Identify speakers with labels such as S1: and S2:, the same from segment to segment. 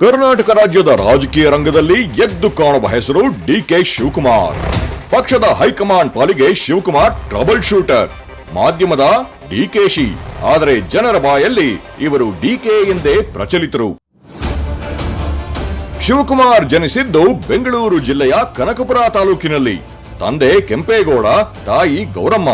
S1: ಕರ್ನಾಟಕ ರಾಜ್ಯದ ರಾಜಕೀಯ ರಂಗದಲ್ಲಿ ಎದ್ದು ಕಾಣುವ ಹೆಸರು ಡಿಕೆ ಶಿವಕುಮಾರ್. ಪಕ್ಷದ ಹೈಕಮಾಂಡ್ ಪಾಲಿಗೆ ಶಿವಕುಮಾರ್ ಟ್ರಬಲ್ ಶೂಟರ್, ಮಾಧ್ಯಮದ ಡಿಕೆಶಿ. ಆದರೆ ಜನರ ಬಾಯಲ್ಲಿ ಇವರು ಡಿಕೆ ಎಂದೇ ಪ್ರಚಲಿತರು. ಶಿವಕುಮಾರ್ ಜನಿಸಿದ್ದು ಬೆಂಗಳೂರು ಜಿಲ್ಲೆಯ ಕನಕಪುರ ತಾಲೂಕಿನಲ್ಲಿ. ತಂದೆ ಕೆಂಪೇಗೌಡ, ತಾಯಿ ಗೌರಮ್ಮ.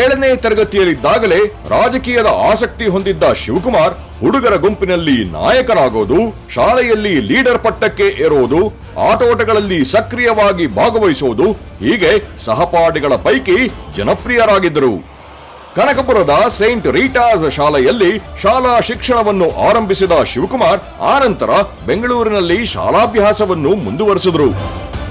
S1: 7ನೇ ತರಗತಿಯಲ್ಲಿದ್ದಾಗಲೇ ರಾಜಕೀಯದ ಆಸಕ್ತಿ ಹೊಂದಿದ್ದ ಶಿವಕುಮಾರ್ ಹುಡುಗರ ಗುಂಪಿನಲ್ಲಿ ನಾಯಕನಾಗೋದು, ಶಾಲೆಯಲ್ಲಿ ಲೀಡರ್ ಪಟ್ಟಕ್ಕೆ ಏರೋದು, ಆಟೋಟಗಳಲ್ಲಿ ಸಕ್ರಿಯವಾಗಿ ಭಾಗವಹಿಸುವುದು, ಹೀಗೆ ಸಹಪಾಠಿಗಳ ಪೈಕಿ ಜನಪ್ರಿಯರಾಗಿದ್ದರು. ಕನಕಪುರದ ಸೈಂಟ್ ರೀಟಾಸ್ ಶಾಲೆಯಲ್ಲಿ ಶಾಲಾ ಶಿಕ್ಷಣವನ್ನು ಆರಂಭಿಸಿದ ಶಿವಕುಮಾರ್ ಆನಂತರ ಬೆಂಗಳೂರಿನಲ್ಲಿ ಶಾಲಾಭ್ಯಾಸವನ್ನು ಮುಂದುವರೆಸಿದರು.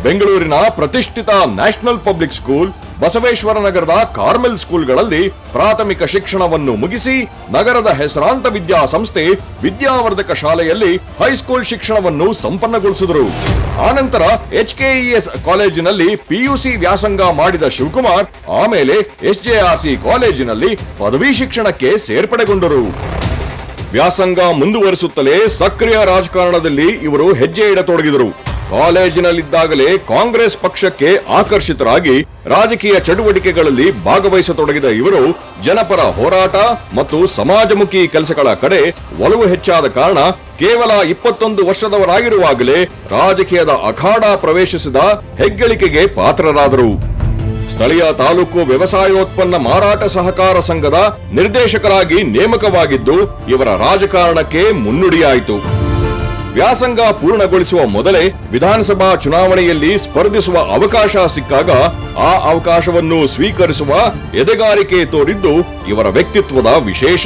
S1: ಬೆಂಗಳೂರಿನ ಪ್ರತಿಷ್ಠಿತ ನ್ಯಾಷನಲ್ ಪಬ್ಲಿಕ್ ಸ್ಕೂಲ್, ಬಸವೇಶ್ವರ ನಗರದ ಕಾರ್ಮೆಲ್ ಸ್ಕೂಲ್ಗಳಲ್ಲಿ ಪ್ರಾಥಮಿಕ ಶಿಕ್ಷಣವನ್ನು ಮುಗಿಸಿ ನಗರದ ಹೆಸರಾಂತ ವಿದ್ಯಾಸಂಸ್ಥೆ ವಿದ್ಯಾವರ್ಧಕ ಶಾಲೆಯಲ್ಲಿ ಹೈಸ್ಕೂಲ್ ಶಿಕ್ಷಣವನ್ನು ಸಂಪನ್ನಗೊಳಿಸಿದರು. ಆನಂತರ HKES ಕಾಲೇಜಿನಲ್ಲಿ PUC ವ್ಯಾಸಂಗ ಮಾಡಿದ ಶಿವಕುಮಾರ್ ಆಮೇಲೆ SJRC ಕಾಲೇಜಿನಲ್ಲಿ ಪದವಿ ಶಿಕ್ಷಣಕ್ಕೆ ಸೇರ್ಪಡೆಗೊಂಡರು. ವ್ಯಾಸಂಗ ಮುಂದುವರಿಸುತ್ತಲೇ ಸಕ್ರಿಯ ರಾಜಕಾರಣದಲ್ಲಿ ಇವರು ಹೆಜ್ಜೆ ಇಡತೊಡಗಿದರು. ಕಾಲೇಜಿನಲ್ಲಿದ್ದಾಗಲೇ ಕಾಂಗ್ರೆಸ್ ಪಕ್ಷಕ್ಕೆ ಆಕರ್ಷಿತರಾಗಿ ರಾಜಕೀಯ ಚಟುವಟಿಕೆಗಳಲ್ಲಿ ಭಾಗವಹಿಸತೊಡಗಿದ ಇವರು ಜನಪರ ಹೋರಾಟ ಮತ್ತು ಸಮಾಜಮುಖಿ ಕೆಲಸಗಳ ಕಡೆ ಒಲವು ಹೆಚ್ಚಾದ ಕಾರಣ ಕೇವಲ 21 ವರ್ಷದವರಾಗಿರುವಾಗಲೇ ರಾಜಕೀಯದ ಅಖಾಡ ಪ್ರವೇಶಿಸಿದ ಹೆಗ್ಗಳಿಕೆಗೆ ಪಾತ್ರರಾದರು. ಸ್ಥಳೀಯ ತಾಲೂಕು ವ್ಯವಸಾಯೋತ್ಪನ್ನ ಮಾರಾಟ ಸಹಕಾರ ಸಂಘದ ನಿರ್ದೇಶಕರಾಗಿ ನೇಮಕವಾಗಿದ್ದು ಇವರ ರಾಜಕಾರಣಕ್ಕೆ ಮುನ್ನುಡಿಯಾಯಿತು. ವ್ಯಾಸಂಗ ಪೂರ್ಣಗೊಳಿಸುವ ಮೊದಲೇ ವಿಧಾನಸಭಾ ಚುನಾವಣೆಯಲ್ಲಿ ಸ್ಪರ್ಧಿಸುವ ಅವಕಾಶ ಸಿಕ್ಕಾಗ ಆ ಅವಕಾಶವನ್ನು ಸ್ವೀಕರಿಸುವ ಎದೆಗಾರಿಕೆ ತೋರಿದ್ದು ಇವರ ವ್ಯಕ್ತಿತ್ವದ ವಿಶೇಷ.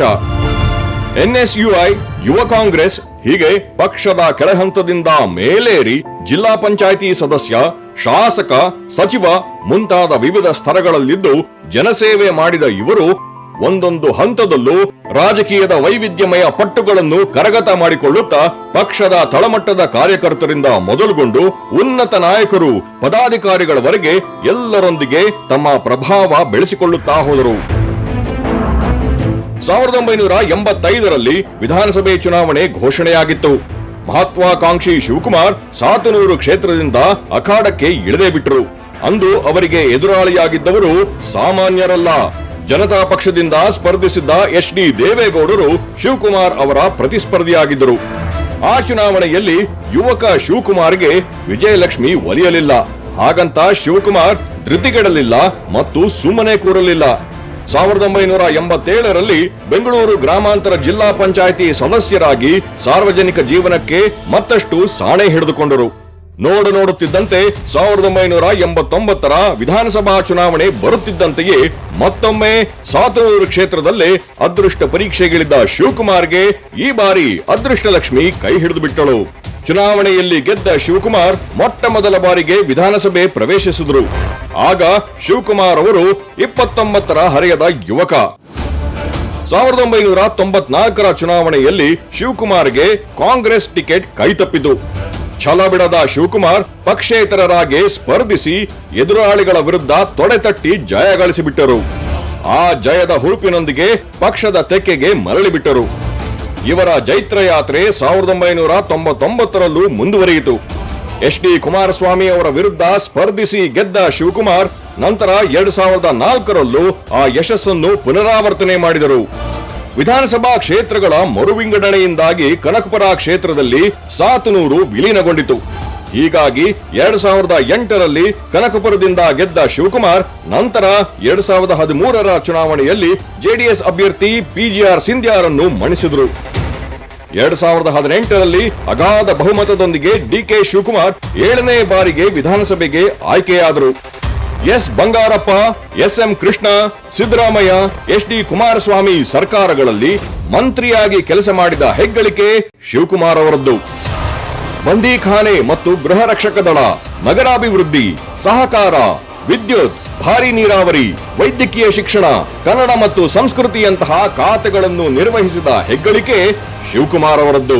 S1: NSUI, ಯುವ ಕಾಂಗ್ರೆಸ್, ಹೀಗೆ ಪಕ್ಷದ ಕೆಳಹಂತದಿಂದ ಮೇಲೇರಿ ಜಿಲ್ಲಾ ಪಂಚಾಯಿತಿ ಸದಸ್ಯ, ಶಾಸಕ, ಸಚಿವ ಮುಂತಾದ ವಿವಿಧ ಸ್ತರಗಳಲ್ಲಿದ್ದು ಜನಸೇವೆ ಮಾಡಿದ ಇವರು ಒಂದೊಂದು ಹಂತದಲ್ಲೂ ರಾಜಕೀಯದ ವೈವಿಧ್ಯಮಯ ಪಟ್ಟುಗಳನ್ನು ಕರಗತ ಮಾಡಿಕೊಳ್ಳುತ್ತಾ ಪಕ್ಷದ ತಳಮಟ್ಟದ ಕಾರ್ಯಕರ್ತರಿಂದ ಮೊದಲುಗೊಂಡು ಉನ್ನತ ನಾಯಕರು, ಪದಾಧಿಕಾರಿಗಳವರೆಗೆ ಎಲ್ಲರೊಂದಿಗೆ ತಮ್ಮ ಪ್ರಭಾವ ಬೆಳೆಸಿಕೊಳ್ಳುತ್ತಾ ಹೋದರು. 1985ರಲ್ಲಿ ವಿಧಾನಸಭೆ ಚುನಾವಣೆ ಘೋಷಣೆಯಾಗಿತ್ತು. ಮಹತ್ವಾಕಾಂಕ್ಷಿ ಶಿವಕುಮಾರ್ ಸಾತನೂರು ಕ್ಷೇತ್ರದಿಂದ ಅಖಾಡಕ್ಕೆ ಇಳಿದೇ ಬಿಟ್ಟರು. ಅಂದು ಅವರಿಗೆ ಎದುರಾಳಿಯಾಗಿದ್ದವರು ಸಾಮಾನ್ಯರಲ್ಲ. ಜನತಾ ಪಕ್ಷದಿಂದ ಸ್ಪರ್ಧಿಸಿದ್ದ HD ದೇವೇಗೌಡರು ಶಿವಕುಮಾರ್ ಅವರ ಪ್ರತಿಸ್ಪರ್ಧಿಯಾಗಿದ್ದರು. ಆ ಚುನಾವಣೆಯಲ್ಲಿ ಯುವಕ ಶಿವಕುಮಾರ್ಗೆ ವಿಜಯಲಕ್ಷ್ಮಿ ಒಲಿಯಲಿಲ್ಲ. ಹಾಗಂತ ಶಿವಕುಮಾರ್ ಧೃತಿಗೆಡಲಿಲ್ಲ ಮತ್ತು ಸುಮ್ಮನೆ ಕೂರಲಿಲ್ಲ. 1987ರಲ್ಲಿ ಬೆಂಗಳೂರು ಗ್ರಾಮಾಂತರ ಜಿಲ್ಲಾ ಪಂಚಾಯಿತಿ ಸದಸ್ಯರಾಗಿ ಸಾರ್ವಜನಿಕ ಜೀವನಕ್ಕೆ ಮತ್ತಷ್ಟು ಸಾಣೆ ಹಿಡಿದುಕೊಂಡರು. ನೋಡುತ್ತಿದ್ದಂತೆ 1989ರ ವಿಧಾನಸಭಾ ಚುನಾವಣೆ ಬರುತ್ತಿದ್ದಂತೆಯೇ ಮತ್ತೊಮ್ಮೆ ಸಾತನೂರು ಕ್ಷೇತ್ರದಲ್ಲೇ ಅದೃಷ್ಟ ಪರೀಕ್ಷೆಗಿಳಿದ ಶಿವಕುಮಾರ್ಗೆ ಈ ಬಾರಿ ಅದೃಷ್ಟಲಕ್ಷ್ಮಿ ಕೈ ಹಿಡಿದು ಬಿಟ್ಟಳು. ಚುನಾವಣೆಯಲ್ಲಿ ಗೆದ್ದ ಶಿವಕುಮಾರ್ ಮೊಟ್ಟ ಮೊದಲ ಬಾರಿಗೆ ವಿಧಾನಸಭೆ ಪ್ರವೇಶಿಸಿದರು. ಆಗ ಶಿವಕುಮಾರ್ ಅವರು 29ರ ಹರೆಯದ ಯುವಕ. 1994ರ ಚುನಾವಣೆಯಲ್ಲಿ ಶಿವಕುಮಾರ್ಗೆ ಕಾಂಗ್ರೆಸ್ ಟಿಕೆಟ್ ಕೈತಪ್ಪಿತು. ಛಲ ಬಿಡದ ಶಿವಕುಮಾರ್ ಪಕ್ಷೇತರರಾಗಿ ಸ್ಪರ್ಧಿಸಿ ಎದುರಾಳಿಗಳ ವಿರುದ್ಧ ತೊಡೆತಟ್ಟಿ ಜಯ ಗಳಿಸಿಬಿಟ್ಟರು. ಆ ಜಯದ ಹುರುಪಿನೊಂದಿಗೆ ಪಕ್ಷದ ತೆಕ್ಕೆಗೆ ಮರಳಿಬಿಟ್ಟರು. ಇವರ ಜೈತ್ರ ಯಾತ್ರೆ 1999ರಲ್ಲೂ ಮುಂದುವರಿಯಿತು. HD ಕುಮಾರಸ್ವಾಮಿ ಅವರ ವಿರುದ್ಧ ಸ್ಪರ್ಧಿಸಿ ಗೆದ್ದ ಶಿವಕುಮಾರ್ ನಂತರ 2004ರಲ್ಲೂ ಆ ಯಶಸ್ಸನ್ನು ಪುನರಾವರ್ತನೆ ಮಾಡಿದರು. ವಿಧಾನಸಭಾ ಕ್ಷೇತ್ರಗಳ ಮರುವಿಂಗಡಣೆಯಿಂದಾಗಿ ಕನಕಪುರ ಕ್ಷೇತ್ರದಲ್ಲಿ ಸಾತನೂರು ವಿಲೀನಗೊಂಡಿತು. ಹೀಗಾಗಿ 2008ರಲ್ಲಿ ಕನಕಪುರದಿಂದ ಗೆದ್ದ ಶಿವಕುಮಾರ್ ನಂತರ 2013ರ ಚುನಾವಣೆಯಲ್ಲಿ JDS ಅಭ್ಯರ್ಥಿ PGR ಸಿಂಧ್ಯಾರನ್ನು ಮಣಿಸಿದರು. 2018ರಲ್ಲಿ ಅಗಾಧ ಬಹುಮತದೊಂದಿಗೆ DK ಶಿವಕುಮಾರ್ 7ನೇ ಬಾರಿಗೆ ವಿಧಾನಸಭೆಗೆ ಆಯ್ಕೆಯಾದರು. S Bangarappa, SM Krishna, Siddaramaiah, HD Kumaraswamy ಸರ್ಕಾರಗಳಲ್ಲಿ ಮಂತ್ರಿಯಾಗಿ ಕೆಲಸ ಮಾಡಿದ ಹೆಗ್ಗಳಿಕೆ ಶಿವಕುಮಾರ್ ಅವರದ್ದು. ಬಂದೀಖಾನೆ ಮತ್ತು ಗೃಹ ರಕ್ಷಕ ದಳ, ನಗರಾಭಿವೃದ್ಧಿ, ಸಹಕಾರ, ವಿದ್ಯುತ್, ಭಾರಿ ನೀರಾವರಿ, ವೈದ್ಯಕೀಯ ಶಿಕ್ಷಣ, ಕನ್ನಡ ಮತ್ತು ಸಂಸ್ಕೃತಿಯಂತಹ ಖಾತೆಗಳನ್ನು ನಿರ್ವಹಿಸಿದ ಹೆಗ್ಗಳಿಕೆ ಶಿವಕುಮಾರ್ ಅವರದ್ದು.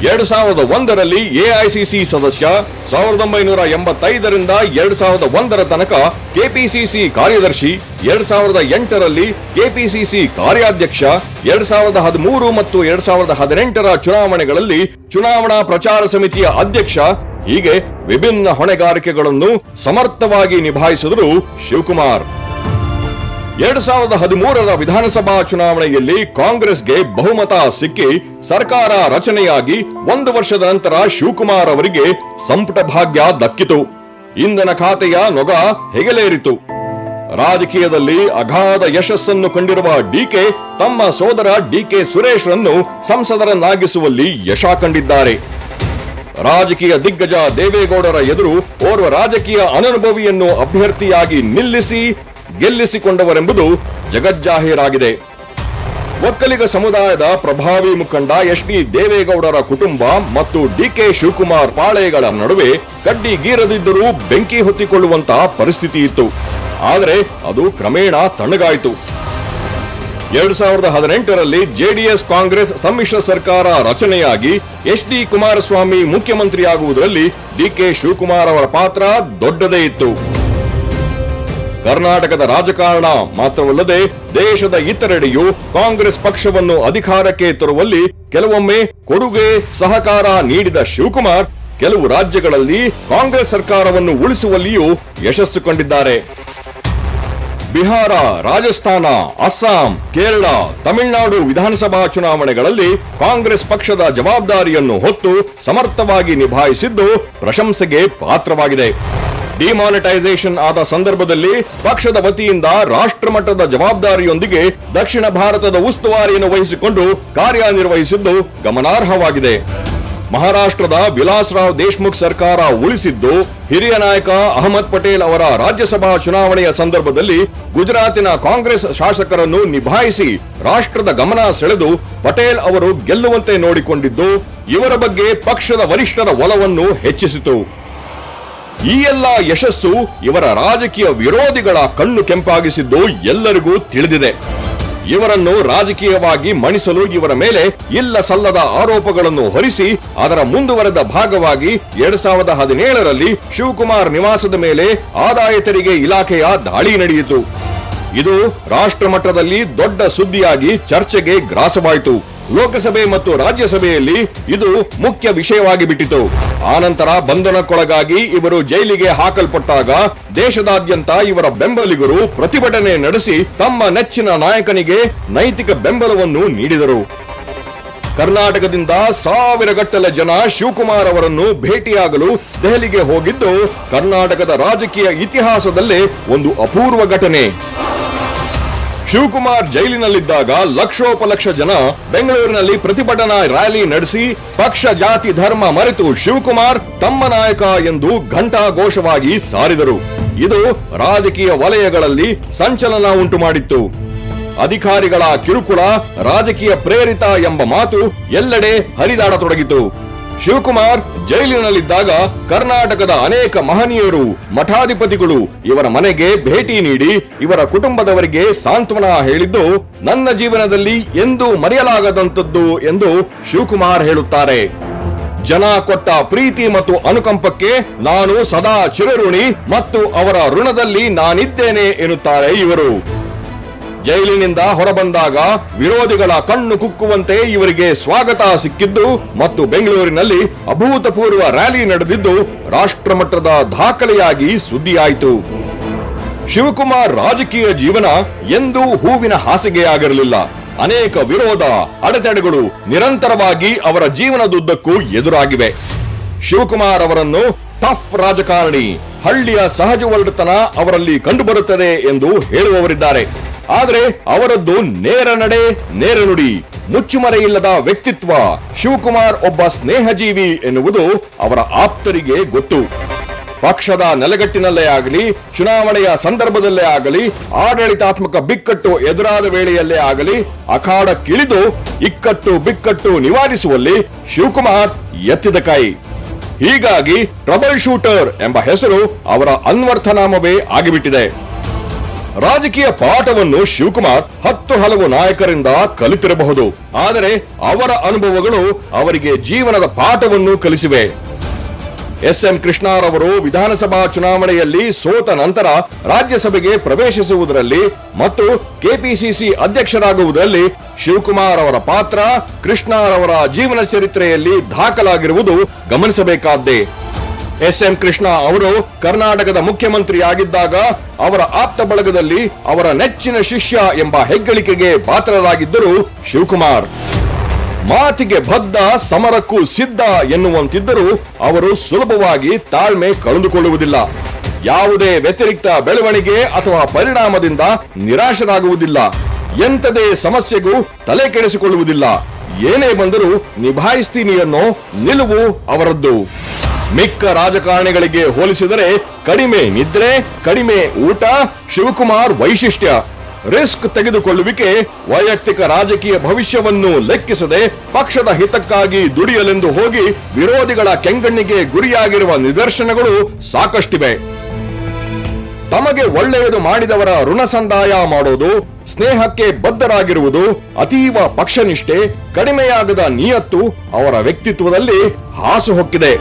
S1: 2001ರಲ್ಲಿ ಎಐಸಿಸಿ ಸದಸ್ಯ, 1985ರಿಂದ 2001ರ ತನಕ ಕೆಪಿಸಿಸಿ ಕಾರ್ಯದರ್ಶಿ, 2008ರಲ್ಲಿ ಕೆಪಿಸಿಸಿ ಕಾರ್ಯಾಧ್ಯಕ್ಷ, 2013 ಮತ್ತು 2018ರ ಚುನಾವಣೆಗಳಲ್ಲಿ ಚುನಾವಣಾ ಪ್ರಚಾರ ಸಮಿತಿಯ ಅಧ್ಯಕ್ಷ, ಹೀಗೆ ವಿಭಿನ್ನ ಹೊಣೆಗಾರಿಕೆಗಳನ್ನು ಸಮರ್ಥವಾಗಿ ನಿಭಾಯಿಸಿದರು ಶಿವಕುಮಾರ್. 2013ರ ವಿಧಾನಸಭಾ ಚುನಾವಣೆಯಲ್ಲಿ ಕಾಂಗ್ರೆಸ್ಗೆ ಬಹುಮತ ಸಿಕ್ಕಿ ಸರ್ಕಾರ ರಚನೆಯಾಗಿ 1 ವರ್ಷದ ನಂತರ ಶಿವಕುಮಾರ್ ಅವರಿಗೆ ಸಂಪುಟ ಭಾಗ್ಯ ದಕ್ಕಿತು. ಇಂಧನ ಖಾತೆಯ ನೊಗ ಹೆಗಲೇರಿತು. ರಾಜಕೀಯದಲ್ಲಿ ಅಗಾಧ ಯಶಸ್ಸನ್ನು ಕಂಡಿರುವ ಡಿಕೆ ತಮ್ಮ ಸೋದರ ಡಿಕೆ ಸುರೇಶ್ ರನ್ನು ಸಂಸದರನ್ನಾಗಿಸುವಲ್ಲಿ ಯಶ ಕಂಡಿದ್ದಾರೆ. ರಾಜಕೀಯ ದಿಗ್ಗಜ ದೇವೇಗೌಡರ ಎದುರು ಓರ್ವ ರಾಜಕೀಯ ಅನನುಭವಿಯನ್ನು ಅಭ್ಯರ್ಥಿಯಾಗಿ ನಿಲ್ಲಿಸಿ ಗೆಲ್ಲಿಸಿಕೊಂಡವರೆಂಬುದು ಜಗಜ್ಜಾಹೀರಾಗಿದೆ. ಒಕ್ಕಲಿಗ ಸಮುದಾಯದ ಪ್ರಭಾವಿ ಮುಖಂಡ ಎಚ್.ಡಿ. ದೇವೇಗೌಡರ ಕುಟುಂಬ ಮತ್ತು ಡಿಕೆ ಶಿವಕುಮಾರ್ ಪಾಳೆಗಳ ನಡುವೆ ಕಡ್ಡಿ ಗೀರದಿದ್ದರೂ ಬೆಂಕಿ ಹೊತ್ತಿಕೊಳ್ಳುವಂತಹ ಪರಿಸ್ಥಿತಿ ಇತ್ತು. ಆದರೆ ಅದು ಕ್ರಮೇಣ ತಣ್ಣಗಾಯಿತು. 2018ರಲ್ಲಿ ಜೆಡಿಎಸ್ ಕಾಂಗ್ರೆಸ್ ಸಮ್ಮಿಶ್ರ ಸರ್ಕಾರ ರಚನೆಯಾಗಿ ಎಚ್.ಡಿ. ಕುಮಾರಸ್ವಾಮಿ ಮುಖ್ಯಮಂತ್ರಿಯಾಗುವುದರಲ್ಲಿ ಡಿಕೆ ಶಿವಕುಮಾರ್ ಅವರ ಪಾತ್ರ ದೊಡ್ಡದೇ ಇತ್ತು. ಕರ್ನಾಟಕದ ರಾಜಕಾರಣ ಮಾತ್ರವಲ್ಲದೆ ದೇಶದ ಇತರೆಡೆಯೂ ಕಾಂಗ್ರೆಸ್ ಪಕ್ಷವನ್ನು ಅಧಿಕಾರಕ್ಕೆ ತರುವಲ್ಲಿ ಕೆಲವೊಮ್ಮೆ ಕೊಡುಗೆ ಸಹಕಾರ ನೀಡಿದ ಶಿವಕುಮಾರ್ ಕೆಲವು ರಾಜ್ಯಗಳಲ್ಲಿ ಕಾಂಗ್ರೆಸ್ ಸರ್ಕಾರವನ್ನು ಉಳಿಸುವಲ್ಲಿಯೂ ಯಶಸ್ಸು ಕಂಡಿದ್ದಾರೆ. ಬಿಹಾರ, ರಾಜಸ್ಥಾನ, ಅಸ್ಸಾಂ, ಕೇರಳ, ತಮಿಳುನಾಡು ವಿಧಾನಸಭಾ ಚುನಾವಣೆಗಳಲ್ಲಿ ಕಾಂಗ್ರೆಸ್ ಪಕ್ಷದ ಜವಾಬ್ದಾರಿಯನ್ನು ಹೊತ್ತು ಸಮರ್ಥವಾಗಿ ನಿಭಾಯಿಸಿದ್ದು ಪ್ರಶಂಸೆಗೆ ಪಾತ್ರವಾಗಿದೆ. ಡಿಮಾನಿಟೈಸೇಷನ್ ಆದ ಸಂದರ್ಭದಲ್ಲಿ ಪಕ್ಷದ ವತಿಯಿಂದ ರಾಷ್ಟ್ರಮಟ್ಟದ ಜವಾಬ್ದಾರಿಯೊಂದಿಗೆ ದಕ್ಷಿಣ ಭಾರತದ ಉಸ್ತುವಾರಿಯನ್ನು ವಹಿಸಿಕೊಂಡು ಕಾರ್ಯನಿರ್ವಹಿಸಿದ್ದು ಗಮನಾರ್ಹವಾಗಿದೆ. ಮಹಾರಾಷ್ಟ್ರದ ವಿಲಾಸರಾವ್ ದೇಶ್ಮುಖ್ ಸರ್ಕಾರ ಉಳಿಸಿದ್ದು ಹಿರಿಯ ನಾಯಕ ಅಹಮದ್ ಪಟೇಲ್ ಅವರ ರಾಜ್ಯಸಭಾ ಚುನಾವಣೆಯ ಸಂದರ್ಭದಲ್ಲಿ ಗುಜರಾತಿನ ಕಾಂಗ್ರೆಸ್ ಶಾಸಕರನ್ನು ನಿಭಾಯಿಸಿ ರಾಷ್ಟ್ರದ ಗಮನ ಸೆಳೆದು ಪಟೇಲ್ ಅವರು ಗೆಲ್ಲುವಂತೆ ನೋಡಿಕೊಂಡಿದ್ದು ಇವರ ಬಗ್ಗೆ ಪಕ್ಷದ ವರಿಷ್ಠರ ಒಲವನ್ನು ಹೆಚ್ಚಿಸಿತು. ಈ ಎಲ್ಲ ಯಶಸ್ಸು ಇವರ ರಾಜಕೀಯ ವಿರೋಧಿಗಳ ಕಣ್ಣು ಕೆಂಪಾಗಿಸಿದ್ದು ಎಲ್ಲರಿಗೂ ತಿಳಿದಿದೆ. ಇವರನ್ನು ರಾಜಕೀಯವಾಗಿ ಮಣಿಸಲು ಇವರ ಮೇಲೆ ಇಲ್ಲ ಸಲ್ಲದ ಆರೋಪಗಳನ್ನು ಹೊರಿಸಿ ಅದರ ಮುಂದುವರೆದ ಭಾಗವಾಗಿ 2017ರಲ್ಲಿ ಶಿವಕುಮಾರ್ ನಿವಾಸದ ಮೇಲೆ ಆದಾಯ ತೆರಿಗೆ ಇಲಾಖೆಯ ದಾಳಿ ನಡೆಯಿತು. ಇದು ರಾಷ್ಟ್ರ ಮಟ್ಟದಲ್ಲಿ ದೊಡ್ಡ ಸುದ್ದಿಯಾಗಿ ಚರ್ಚೆಗೆ ಗ್ರಾಸವಾಯಿತು. ಲೋಕಸಭೆ ಮತ್ತು ರಾಜ್ಯಸಭೆಯಲ್ಲಿ ಇದು ಮುಖ್ಯ ವಿಷಯವಾಗಿ ಬಿಟ್ಟಿತು. ಆನಂತರ ಬಂಧನಕ್ಕೊಳಗಾಗಿ ಇವರು ಜೈಲಿಗೆ ಹಾಕಲ್ಪಟ್ಟಾಗ ದೇಶದಾದ್ಯಂತ ಇವರ ಬೆಂಬಲಿಗರು ಪ್ರತಿಭಟನೆ ನಡೆಸಿ ತಮ್ಮ ನೆಚ್ಚಿನ ನಾಯಕನಿಗೆ ನೈತಿಕ ಬೆಂಬಲವನ್ನು ನೀಡಿದರು. ಕರ್ನಾಟಕದಿಂದ ಸಾವಿರಗಟ್ಟಲೆ ಜನ ಶಿವಕುಮಾರ್ ಅವರನ್ನು ಭೇಟಿಯಾಗಲು ದೆಹಲಿಗೆ ಹೋಗಿದ್ದು ಕರ್ನಾಟಕದ ರಾಜಕೀಯ ಇತಿಹಾಸದಲ್ಲೇ ಒಂದು ಅಪೂರ್ವ ಘಟನೆ. ಶಿವಕುಮಾರ್ ಜೈಲಿನಲ್ಲಿದ್ದಾಗ ಲಕ್ಷೋಪಲಕ್ಷ ಜನ ಬೆಂಗಳೂರಿನಲ್ಲಿ ಪ್ರತಿಭಟನಾ ರ್ಯಾಲಿ ನಡೆಸಿ ಪಕ್ಷ ಜಾತಿ ಧರ್ಮ ಮರೆತು ಶಿವಕುಮಾರ್ ತಮ್ಮ ನಾಯಕ ಎಂದು ಘಂಟಾಘೋಷವಾಗಿ ಸಾರಿದರು. ಇದು ರಾಜಕೀಯ ವಲಯಗಳಲ್ಲಿ ಸಂಚಲನ ಉಂಟು ಮಾಡಿತ್ತು. ಅಧಿಕಾರಿಗಳ ಕಿರುಕುಳ ರಾಜಕೀಯ ಪ್ರೇರಿತ ಎಂಬ ಮಾತು ಎಲ್ಲೆಡೆ ಹರಿದಾಡತೊಡಗಿತು. ಶಿವಕುಮಾರ್ ಜೈಲಿನಲ್ಲಿದ್ದಾಗ ಕರ್ನಾಟಕದ ಅನೇಕ ಮಹನೀಯರು, ಮಠಾಧಿಪತಿಗಳು ಇವರ ಮನೆಗೆ ಭೇಟಿ ನೀಡಿ ಇವರ ಕುಟುಂಬದವರಿಗೆ ಸಾಂತ್ವನ ಹೇಳಿದ್ದು ನನ್ನ ಜೀವನದಲ್ಲಿ ಎಂದೂ ಮರೆಯಲಾಗದಂತದ್ದು ಎಂದು ಶಿವಕುಮಾರ್ ಹೇಳುತ್ತಾರೆ. ಜನ ಕೊಟ್ಟ ಪ್ರೀತಿ ಮತ್ತು ಅನುಕಂಪಕ್ಕೆ ನಾನು ಸದಾ ಚಿರಋಣಿ ಮತ್ತು ಅವರ ಋಣದಲ್ಲಿ ನಾನಿದ್ದೇನೆ ಎನ್ನುತ್ತಾರೆ ಇವರು. ಜೈಲಿನಿಂದ ಹೊರಬಂದಾಗ ವಿರೋಧಿಗಳ ಕಣ್ಣು ಕುಕ್ಕುವಂತೆ ಇವರಿಗೆ ಸ್ವಾಗತ ಸಿಕ್ಕಿದ್ದು ಮತ್ತು ಬೆಂಗಳೂರಿನಲ್ಲಿ ಅಭೂತಪೂರ್ವ ರ್ಯಾಲಿ ನಡೆದಿದ್ದು ರಾಷ್ಟ್ರಮಟ್ಟದ ದಾಖಲೆಯಾಗಿ ಸುದ್ದಿಯಾಯಿತು. ಶಿವಕುಮಾರ್ ರಾಜಕೀಯ ಜೀವನ ಎಂದೂ ಹೂವಿನ ಹಾಸಿಗೆಯಾಗಿರಲಿಲ್ಲ. ಅನೇಕ ವಿರೋಧ, ಅಡೆತಡೆಗಳು ನಿರಂತರವಾಗಿ ಅವರ ಜೀವನದುದ್ದಕ್ಕೂ ಎದುರಾಗಿವೆ. ಶಿವಕುಮಾರ್ ಅವರನ್ನು ಟಫ್ ರಾಜಕಾರಣಿ, ಹಳ್ಳಿಯ ಸಹಜ ಒರಟುತನ ಅವರಲ್ಲಿ ಕಂಡುಬರುತ್ತದೆ ಎಂದು ಹೇಳುವವರಿದ್ದಾರೆ. ಆದರೆ ಅವರದ್ದು ನೇರ ನಡೆ, ನೇರ ನುಡಿ, ಮುಚ್ಚುಮರೆಯಿಲ್ಲದ ವ್ಯಕ್ತಿತ್ವ. ಶಿವಕುಮಾರ್ ಒಬ್ಬ ಸ್ನೇಹಜೀವಿ ಎನ್ನುವುದು ಅವರ ಆಪ್ತರಿಗೆ ಗೊತ್ತು. ಪಕ್ಷದ ನೆಲೆಗಟ್ಟಿನಲ್ಲೇ ಆಗಲಿ, ಚುನಾವಣೆಯ ಸಂದರ್ಭದಲ್ಲೇ ಆಗಲಿ, ಆಡಳಿತಾತ್ಮಕ ಬಿಕ್ಕಟ್ಟು ಎದುರಾದ ವೇಳೆಯಲ್ಲೇ ಆಗಲಿ ಅಖಾಡಕ್ಕಿಳಿದು ಇಕ್ಕಟ್ಟು ಬಿಕ್ಕಟ್ಟು ನಿವಾರಿಸುವಲ್ಲಿ ಶಿವಕುಮಾರ್ ಎತ್ತಿದ ಕೈ. ಹೀಗಾಗಿ ಟ್ರಬಲ್ ಶೂಟರ್ ಎಂಬ ಹೆಸರು ಅವರ ಅನ್ವರ್ಥನಾಮವೇ ಆಗಿಬಿಟ್ಟಿದೆ. ರಾಜಕೀಯ ಪಾಠವನ್ನು ಶಿವಕುಮಾರ್ 10 ಹಲವು ನಾಯಕರಿಂದ ಕಲಿತಿರಬಹುದು. ಆದರೆ ಅವರ ಅನುಭವಗಳು ಅವರಿಗೆ ಜೀವನದ ಪಾಠವನ್ನು ಕಲಿಸಿವೆ. ಎಸ್.ಎಂ. ಕೃಷ್ಣರವರು ವಿಧಾನಸಭಾ ಚುನಾವಣೆಯಲ್ಲಿ ಸೋತ ನಂತರ ರಾಜ್ಯಸಭೆಗೆ ಪ್ರವೇಶಿಸುವುದರಲ್ಲಿ ಮತ್ತು ಕೆಪಿಸಿಸಿ ಅಧ್ಯಕ್ಷರಾಗುವುದರಲ್ಲಿ ಶಿವಕುಮಾರ್ ಅವರ ಪಾತ್ರ ಕೃಷ್ಣರವರ ಜೀವನ ಚರಿತ್ರೆಯಲ್ಲಿ ದಾಖಲಾಗಿರುವುದು ಗಮನಿಸಬೇಕಾದ್ದೇ. ಎಸ್.ಎಂ. ಕೃಷ್ಣ ಅವರು ಕರ್ನಾಟಕದ ಮುಖ್ಯಮಂತ್ರಿಯಾಗಿದ್ದಾಗ ಅವರ ಆಪ್ತ ಬಳಗದಲ್ಲಿ ಅವರ ನೆಚ್ಚಿನ ಶಿಷ್ಯ ಎಂಬ ಹೆಗ್ಗಳಿಕೆಗೆ ಪಾತ್ರರಾಗಿದ್ದರು ಶಿವಕುಮಾರ್. ಮಾತಿಗೆ ಬದ್ಧ, ಸಮರಕ್ಕೂ ಸಿದ್ಧ ಎನ್ನುವಂತಿದ್ದರೂ ಅವರು ಸುಲಭವಾಗಿ ತಾಳ್ಮೆ ಕಳೆದುಕೊಳ್ಳುವುದಿಲ್ಲ. ಯಾವುದೇ ವ್ಯತಿರಿಕ್ತ ಬೆಳವಣಿಗೆ ಅಥವಾ ಪರಿಣಾಮದಿಂದ ನಿರಾಶರಾಗುವುದಿಲ್ಲ. ಎಂಥದೇ ಸಮಸ್ಯೆಗೂ ತಲೆ ಕೆಡಿಸಿಕೊಳ್ಳುವುದಿಲ್ಲ. ಏನೇ ಬಂದರೂ ನಿಭಾಯಿಸ್ತೀನಿ ಅನ್ನೋ ನಿಲುವು ಅವರದ್ದು. ಮಿಕ್ಕ ರಾಜಕಾರಣಿಗಳಿಗೆ ಹೋಲಿಸಿದರೆ ಕಡಿಮೆ ನಿದ್ರೆ, ಕಡಿಮೆ ಊಟ ಶಿವಕುಮಾರ್ ವೈಶಿಷ್ಟ್ಯ. ರಿಸ್ಕ್ ತೆಗೆದುಕೊಳ್ಳುವಿಕೆ, ವೈಯಕ್ತಿಕ ರಾಜಕೀಯ ಭವಿಷ್ಯವನ್ನು ಲೆಕ್ಕಿಸದೆ ಪಕ್ಷದ ಹಿತಕ್ಕಾಗಿ ದುಡಿಯಲೆಂದು ಹೋಗಿ ವಿರೋಧಿಗಳ ಕೆಂಗಣ್ಣಿಗೆ ಗುರಿಯಾಗಿರುವ ನಿದರ್ಶನಗಳು ಸಾಕಷ್ಟಿವೆ. ತಮಗೆ ಒಳ್ಳೆಯದು ಮಾಡಿದವರ ಋಣ ಸಂದಾಯ ಮಾಡೋದು, ಸ್ನೇಹಕ್ಕೆ ಬದ್ಧರಾಗಿರುವುದು, ಅತೀವ ಪಕ್ಷನಿಷ್ಠೆ, ಕಡಿಮೆಯಾಗದ ನಿಯತ್ತು ಅವರ ವ್ಯಕ್ತಿತ್ವದಲ್ಲಿ ಹಾಸುಹೊಕ್ಕಿದೆ.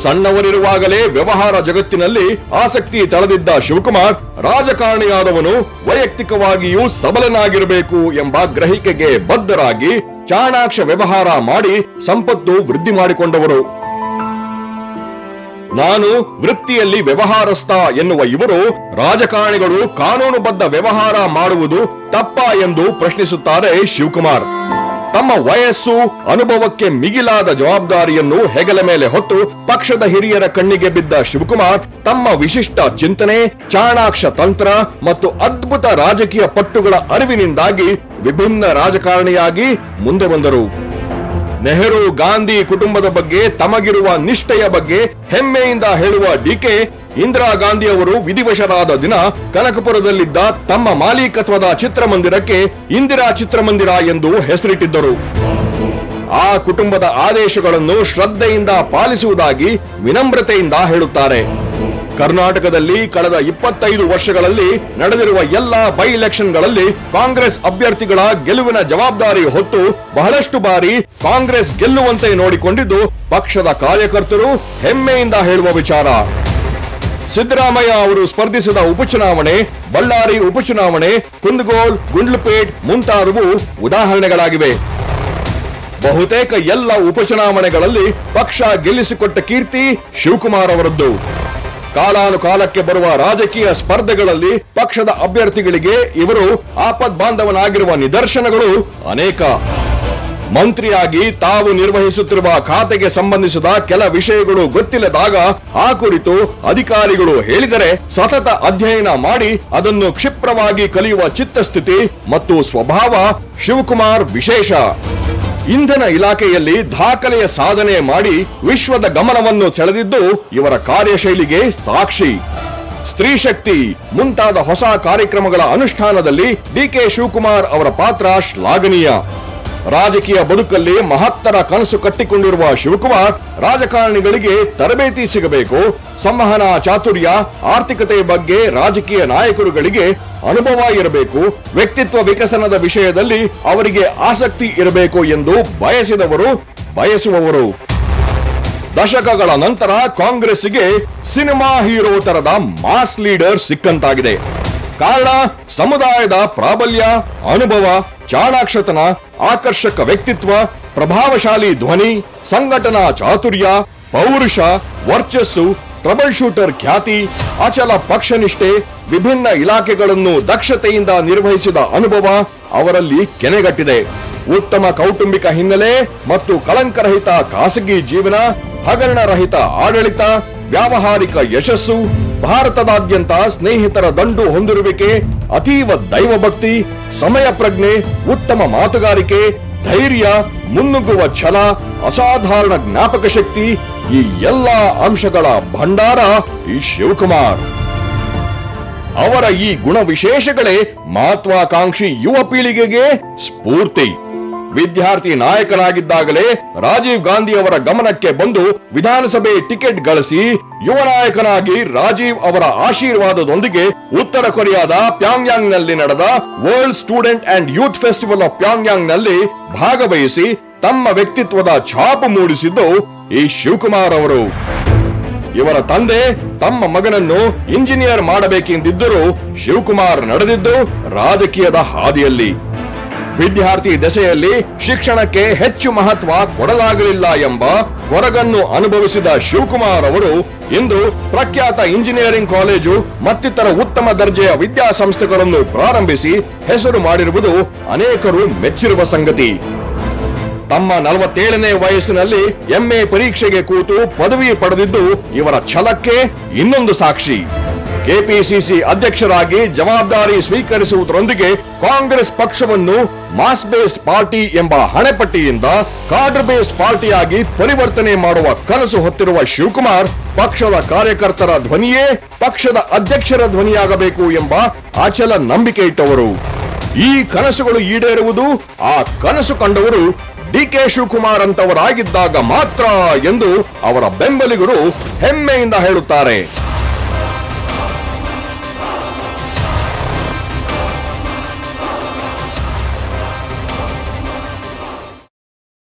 S1: ಸಣ್ಣವರಿರುವಾಗಲೇ ವ್ಯವಹಾರ ಜಗತ್ತಿನಲ್ಲಿ ಆಸಕ್ತಿ ತಳೆದಿದ್ದ ಶಿವಕುಮಾರ್ ರಾಜಕಾರಣಿಯಾದವನು ವೈಯಕ್ತಿಕವಾಗಿಯೂ ಸಬಲನಾಗಿರಬೇಕು ಎಂಬ ಗ್ರಹಿಕೆಗೆ ಬದ್ಧರಾಗಿ ಚಾಣಾಕ್ಷ ವ್ಯವಹಾರ ಮಾಡಿ ಸಂಪತ್ತು ವೃದ್ಧಿ ಮಾಡಿಕೊಂಡವರು. ನಾನು ವೃತ್ತಿಯಲ್ಲಿ ವ್ಯವಹಾರಸ್ಥ ಎನ್ನುವ ಇವರು ರಾಜಕಾರಣಿಗಳು ಕಾನೂನುಬದ್ಧ ವ್ಯವಹಾರ ಮಾಡುವುದು ತಪ್ಪಾ ಎಂದು ಪ್ರಶ್ನಿಸುತ್ತಾರೆ ಶಿವಕುಮಾರ್. ತಮ್ಮ ವಯಸ್ಸು, ಅನುಭವಕ್ಕೆ ಮಿಗಿಲಾದ ಜವಾಬ್ದಾರಿಯನ್ನು ಹೆಗಲ ಮೇಲೆ ಹೊತ್ತು ಪಕ್ಷದ ಹಿರಿಯರ ಕಣ್ಣಿಗೆ ಬಿದ್ದ ಶಿವಕುಮಾರ್ ತಮ್ಮ ವಿಶಿಷ್ಟ ಚಿಂತನೆ, ಚಾಣಾಕ್ಷ ತಂತ್ರ ಮತ್ತು ಅದ್ಭುತ ರಾಜಕೀಯ ಪಟ್ಟುಗಳ ಅರಿವಿನಿಂದಾಗಿ ವಿಭಿನ್ನ ರಾಜಕಾರಣಿಯಾಗಿ ಮುಂದೆ ಬಂದರು. ನೆಹರು, ಗಾಂಧಿ ಕುಟುಂಬದ ಬಗ್ಗೆ ತಮಗಿರುವ ನಿಷ್ಠೆಯ ಬಗ್ಗೆ ಹೆಮ್ಮೆಯಿಂದ ಹೇಳುವ ಡಿಕೆ, ಇಂದಿರಾ ಗಾಂಧಿ ಅವರು ವಿಧಿವಶರಾದ ದಿನ ಕನಕಪುರದಲ್ಲಿದ್ದ ತಮ್ಮ ಮಾಲೀಕತ್ವದ ಚಿತ್ರಮಂದಿರಕ್ಕೆ ಇಂದಿರಾ ಚಿತ್ರಮಂದಿರ ಎಂದು ಹೆಸರಿಟ್ಟಿದ್ದರು. ಆ ಕುಟುಂಬದ ಆದೇಶಗಳನ್ನು ಶ್ರದ್ಧೆಯಿಂದ ಪಾಲಿಸುವುದಾಗಿ ವಿನಮ್ರತೆಯಿಂದ ಹೇಳುತ್ತಾರೆ. ಕರ್ನಾಟಕದಲ್ಲಿ ಕಳೆದ 25 ವರ್ಷಗಳಲ್ಲಿ ನಡೆದಿರುವ ಎಲ್ಲಾ ಬೈ ಎಲೆಕ್ಷನ್ಗಳಲ್ಲಿ ಕಾಂಗ್ರೆಸ್ ಅಭ್ಯರ್ಥಿಗಳ ಗೆಲುವಿನ ಜವಾಬ್ದಾರಿ ಹೊತ್ತು ಬಹಳಷ್ಟು ಬಾರಿ ಕಾಂಗ್ರೆಸ್ ಗೆಲ್ಲುವಂತೆ ನೋಡಿಕೊಂಡಿದ್ದು ಪಕ್ಷದ ಕಾರ್ಯಕರ್ತರು ಹೆಮ್ಮೆಯಿಂದ ಹೇಳುವ ವಿಚಾರ. ಸಿದ್ದರಾಮಯ್ಯ ಅವರು ಸ್ಪರ್ಧಿಸಿದ ಉಪಚುನಾವಣೆ, ಬಳ್ಳಾರಿ ಉಪಚುನಾವಣೆ, ಕುಂದಗೋಳ, ಗುಂಡ್ಲುಪೇಟ್ ಮುಂತಾದವು ಉದಾಹರಣೆಗಳಾಗಿವೆ. ಬಹುತೇಕ ಎಲ್ಲ ಉಪಚುನಾವಣೆಗಳಲ್ಲಿ ಪಕ್ಷ ಗೆಲ್ಲಿಸಿಕೊಟ್ಟ ಕೀರ್ತಿ ಶಿವಕುಮಾರ್ ಅವರದ್ದು. ಕಾಲಾನುಕಾಲಕ್ಕೆ ಬರುವ ರಾಜಕೀಯ ಸ್ಪರ್ಧೆಗಳಲ್ಲಿ ಪಕ್ಷದ ಅಭ್ಯರ್ಥಿಗಳಿಗೆ ಇವರು ಆಪದ್ ಬಾಂಧವನಾಗಿರುವ ನಿದರ್ಶನಗಳು ಅನೇಕ. ಮಂತ್ರಿಯಾಗಿ ತಾವು ನಿರ್ವಹಿಸುತ್ತಿರುವ ಖಾತೆಗೆ ಸಂಬಂಧಿಸಿದ ಕೆಲ ವಿಷಯಗಳು ಗೊತ್ತಿಲ್ಲದಾಗ ಆ ಕುರಿತು ಅಧಿಕಾರಿಗಳು ಹೇಳಿದರೆ ಸತತ ಅಧ್ಯಯನ ಮಾಡಿ ಅದನ್ನು ಕ್ಷಿಪ್ರವಾಗಿ ಕಲಿಯುವ ಚಿತ್ತಸ್ಥಿತಿ ಮತ್ತು ಸ್ವಭಾವ ಶಿವಕುಮಾರ್ ವಿಶೇಷ. ಇಂಧನ ಇಲಾಖೆಯಲ್ಲಿ ದಾಖಲೆಯ ಸಾಧನೆ ಮಾಡಿ ವಿಶ್ವದ ಗಮನವನ್ನು ಸೆಳೆದಿದ್ದು ಇವರ ಕಾರ್ಯಶೈಲಿಗೆ ಸಾಕ್ಷಿ. ಸ್ತ್ರೀ ಶಕ್ತಿ ಮುಂತಾದ ಹೊಸ ಕಾರ್ಯಕ್ರಮಗಳ ಅನುಷ್ಠಾನದಲ್ಲಿ ಡಿಕೆ ಶಿವಕುಮಾರ್ ಅವರ ಪಾತ್ರ ಶ್ಲಾಘನೀಯ. ರಾಜಕೀಯ ಬದುಕಲ್ಲಿ ಮಹತ್ತರ ಕನಸು ಕಟ್ಟಿಕೊಂಡಿರುವ ಶಿವಕುಮಾರ್ ರಾಜಕಾರಣಿಗಳಿಗೆ ತರಬೇತಿ ಸಿಗಬೇಕು, ಸಂವಹನ ಚಾತುರ್ಯ, ಆರ್ಥಿಕತೆ ಬಗ್ಗೆ ರಾಜಕೀಯ ನಾಯಕರುಗಳಿಗೆ ಅನುಭವ ಇರಬೇಕು, ವ್ಯಕ್ತಿತ್ವ ವಿಕಸನದ ವಿಷಯದಲ್ಲಿ ಅವರಿಗೆ ಆಸಕ್ತಿ ಇರಬೇಕು ಎಂದು ಬಯಸುವವರು. ದಶಕಗಳ ನಂತರ ಕಾಂಗ್ರೆಸ್ಸಿಗೆ ಸಿನಿಮಾ ಹೀರೋ ತರದ ಮಾಸ್ ಲೀಡರ್ ಸಿಕ್ಕಂತಾಗಿದೆ. ಕಾರಣ ಸಮುದಾಯದ ಪ್ರಾಬಲ್ಯ, ಅನುಭವ, ಚಾಣಾಕ್ಷತನ, ಆಕರ್ಷಕ ವ್ಯಕ್ತಿತ್ವ, ಪ್ರಭಾವಶಾಲಿ ಧ್ವನಿ, ಸಂಘಟನಾ ಚಾತುರ್ಯ, ಪೌರುಷ, ವರ್ಚಸ್ಸು, ಟ್ರಬಲ್ ಶೂಟರ್ ಖ್ಯಾತಿ, ಅಚಲ ಪಕ್ಷನಿಷ್ಠೆ, ವಿಭಿನ್ನ ಇಲಾಖೆಗಳನ್ನು ದಕ್ಷತೆಯಿಂದ ನಿರ್ವಹಿಸಿದ ಅನುಭವ ಅವರಲ್ಲಿ ಕೆನೆಗಟ್ಟಿದೆ. ಉತ್ತಮ ಕೌಟುಂಬಿಕ ಹಿನ್ನೆಲೆ ಮತ್ತು ಕಳಂಕರಹಿತ ಖಾಸಗಿ ಜೀವನ, ಹಗರಣರಹಿತ ಆಡಳಿತ, ವ್ಯಾವಹಾರಿಕ ಯಶಸ್ಸು, ಭಾರತದಾದ್ಯಂತ ಸ್ನೇಹಿತರ ದಂಡು ಹೊಂದಿರುವಿಕೆ, ಅತೀವ ದೈವಭಕ್ತಿ, ಸಮಯ ಪ್ರಜ್ಞೆ, ಉತ್ತಮ ಮಾತುಗಾರಿಕೆ, ಧೈರ್ಯ, ಮುನ್ನುಗ್ಗುವ ಛಲ, ಅಸಾಧಾರಣ ಜ್ಞಾಪಕ ಶಕ್ತಿ, ಈ ಎಲ್ಲಾ ಅಂಶಗಳ ಭಂಡಾರ ಈ ಶಿವಕುಮಾರ್. ಅವರ ಈ ಗುಣ ವಿಶೇಷಗಳೇ ಮಹತ್ವಾಕಾಂಕ್ಷಿ ಯುವ ಪೀಳಿಗೆಗೆ ಸ್ಫೂರ್ತಿ. ವಿದ್ಯಾರ್ಥಿ ನಾಯಕನಾಗಿದ್ದಾಗಲೇ ರಾಜೀವ್ ಗಾಂಧಿ ಅವರ ಗಮನಕ್ಕೆ ಬಂದು ವಿಧಾನಸಭೆ ಟಿಕೆಟ್ ಗಳಿಸಿ ಯುವ ನಾಯಕನಾಗಿ ರಾಜೀವ್ ಅವರ ಆಶೀರ್ವಾದದೊಂದಿಗೆ ಉತ್ತರ ಕೊರಿಯಾದ ಪ್ಯಾಂಗ್ಯಾಂಗ್ ನಲ್ಲಿ ನಡೆದ world student and youth festival of Pyongyang ನಲ್ಲಿ ಭಾಗವಹಿಸಿ ತಮ್ಮ ವ್ಯಕ್ತಿತ್ವದ ಛಾಪು ಮೂಡಿಸಿದ್ದು ಈ ಶಿವಕುಮಾರ್ ಅವರು. ಇವರ ತಂದೆ ತಮ್ಮ ಮಗನನ್ನು ಇಂಜಿನಿಯರ್ ಮಾಡಬೇಕೆಂದಿದ್ದರೂ ಶಿವಕುಮಾರ್ ನಡೆದಿದ್ದು ರಾಜಕೀಯದ ಹಾದಿಯಲ್ಲಿ. ವಿದ್ಯಾರ್ಥಿ ದಶೆಯಲ್ಲಿ ಶಿಕ್ಷಣಕ್ಕೆ ಹೆಚ್ಚು ಮಹತ್ವ ಕೊಡಲಾಗಲಿಲ್ಲ ಎಂಬ ಕೊರಗನ್ನು ಅನುಭವಿಸಿದ ಶಿವಕುಮಾರ್ ಅವರು ಇಂದು ಪ್ರಖ್ಯಾತ ಇಂಜಿನಿಯರಿಂಗ್ ಕಾಲೇಜು ಮತ್ತಿತರ ಉತ್ತಮ ದರ್ಜೆಯ ವಿದ್ಯಾಸಂಸ್ಥೆಗಳನ್ನು ಪ್ರಾರಂಭಿಸಿ ಹೆಸರು ಮಾಡಿರುವುದು ಅನೇಕರು ಮೆಚ್ಚಿರುವ ಸಂಗತಿ. ತಮ್ಮ 47ನೇ ವಯಸ್ಸಿನಲ್ಲಿ ಎಂಎ ಪರೀಕ್ಷೆಗೆ ಕೂತು ಪದವಿ ಪಡೆದಿದ್ದು ಇವರ ಛಲಕ್ಕೆ ಇನ್ನೊಂದು ಸಾಕ್ಷಿ. ಕೆಪಿಸಿಸಿ ಅಧ್ಯಕ್ಷರಾಗಿ ಜವಾಬ್ದಾರಿ ಸ್ವೀಕರಿಸುವುದರೊಂದಿಗೆ ಕಾಂಗ್ರೆಸ್ ಪಕ್ಷವನ್ನು ಮಾಸ್ ಬೇಸ್ಡ್ ಪಾರ್ಟಿ ಎಂಬ ಹಣೆಪಟ್ಟಿಯಿಂದ ಕಾರ್ಡರ್ ಬೇಸ್ಡ್ ಪಾರ್ಟಿಯಾಗಿ ಪರಿವರ್ತನೆ ಮಾಡುವ ಕನಸು ಹೊತ್ತಿರುವ ಶಿವಕುಮಾರ್ ಪಕ್ಷದ ಕಾರ್ಯಕರ್ತರ ಧ್ವನಿಯೇ ಪಕ್ಷದ ಅಧ್ಯಕ್ಷರ ಧ್ವನಿಯಾಗಬೇಕು ಎಂಬ ಅಚಲ ನಂಬಿಕೆ ಇಟ್ಟವರು. ಈ ಕನಸುಗಳು ಈಡೇರುವುದು ಆ ಕನಸು ಕಂಡವರು ಡಿಕೆ ಶಿವಕುಮಾರ್ ಅಂತವರಾಗಿದ್ದಾಗ ಮಾತ್ರ ಎಂದು ಅವರ ಬೆಂಬಲಿಗರು ಹೆಮ್ಮೆಯಿಂದ ಹೇಳುತ್ತಾರೆ.